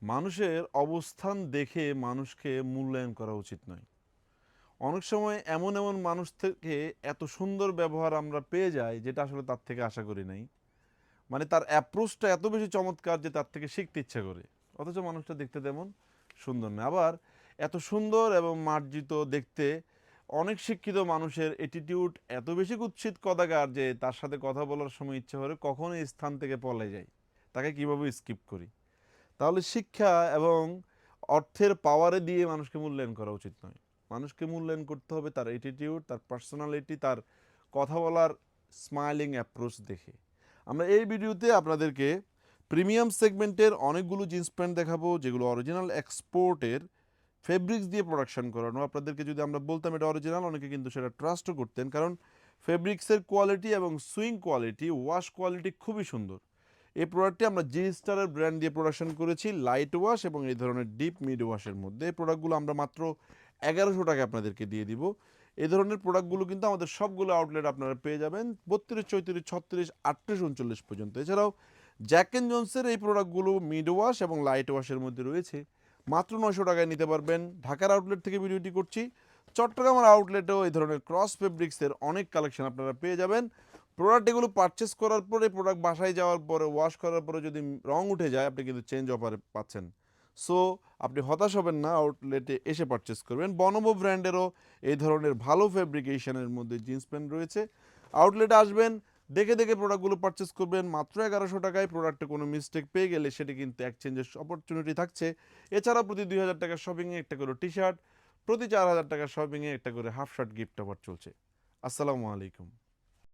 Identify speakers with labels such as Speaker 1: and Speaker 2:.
Speaker 1: মানুষের অবস্থান দেখে মানুষকে মূল্যায়ন করা উচিত নয়। অনেক সময় এমন এমন মানুষ থেকে এত সুন্দর ব্যবহার আমরা পেয়ে যাই যেটা আসলে তার থেকে আশা করি নাই। মানে তার অ্যাপ্রোচটা এত বেশি চমৎকার যে তার থেকে শিখতে ইচ্ছা করে, অথচ মানুষটা দেখতে তেমন সুন্দর না। আবার এত সুন্দর এবং মার্জিত দেখতে অনেক শিক্ষিত মানুষের অ্যাটিটিউড এত বেশি কুৎসিত কদাকার যে তার সাথে কথা বলার সময় ইচ্ছে করে কখন এই স্থান থেকে পলে যায়, তাকে কীভাবে স্কিপ করি। তাহলে শিক্ষা এবং অর্থের পাওয়ারে দিয়ে মানুষকে মূল্যায়ন করা উচিত নয়। মানুষকে মূল্যায়ন করতে হবে তার অ্যাটিটিউড, তার পার্সোনালিটি, তার কথা বলার স্মাইলিং অ্যাপ্রোচ দেখে। আমরা এই ভিডিওতে আপনাদেরকে প্রিমিয়াম সেগমেন্টের অনেকগুলো জিন্স প্যান্ট দেখাবো যেগুলো অরিজিনাল এক্সপোর্টের ফেব্রিক্স দিয়ে প্রোডাকশন করানো। আপনাদেরকে যদি আমরা বলতাম এটা অরিজিনাল, অনেকে কিন্তু সেটা ট্রাস্টও করতেন, কারণ ফেব্রিক্সের কোয়ালিটি এবং সুইং কোয়ালিটি, ওয়াশ কোয়ালিটি খুবই সুন্দর। এই প্রোডাক্টটি আমরা জি স্টারের ব্র্যান্ড দিয়ে প্রোডাকশন করেছি, লাইট ওয়াশ এবং এই ধরনের ডিপ মিড ওয়াশের মধ্যে। এই প্রোডাক্টগুলো আমরা মাত্র 1100 টাকা আপনাদেরকে দিয়ে দিব। এই ধরনের প্রোডাক্টগুলো কিন্তু আমাদের সবগুলো আউটলেট আপনারা পেয়ে যাবেন 32, 34, 36, 38, 39 পর্যন্ত। এছাড়াও জ্যাক অ্যান্ড জোন্সের এই প্রোডাক্টগুলো মিড ওয়াশ এবং লাইট ওয়াশের মধ্যে রয়েছে, মাত্র 900 টাকায় নিতে পারবেন। ঢাকার আউটলেট থেকে ভিডিওটি করছি। চট্টগ্রামের আউটলেটেও এই ধরনের ক্রস ফেব্রিক্সের অনেক কালেকশন আপনারা পেয়ে যাবেন। প্রোডাক্ট এগুলো পারচেস করার পরে, প্রোডাক্ট বাসায় যাওয়ার পরে, ওয়াশ করার পরে যদি রং উঠে যায়, আপনি কিন্তু চেঞ্জ অফারে পাচ্ছেন। সো আপনি হতাশ হবেন না, আউটলেটে এসে পারচেস করবেন। বনবো ব্র্যান্ডেরও এই ধরনের ভালো ফেব্রিকেশনের মধ্যে জিন্স প্যান্ট রয়েছে। আউটলেটে আসবেন, দেখে দেখে প্রোডাক্টগুলো পারচেস করবেন মাত্র 1100 টাকায়। প্রোডাক্টে কোনো মিস্টেক পেয়ে গেলে সেটি কিন্তু এক্সচেঞ্জের অপরচুনিটি থাকছে। এছাড়াও প্রতি 2000 টাকার শপিংয়ে একটা করে টি শার্ট, প্রতি 4000 টাকার শপিংয়ে একটা করে হাফ শার্ট গিফট অফার চলছে। আসসালামু আলাইকুম।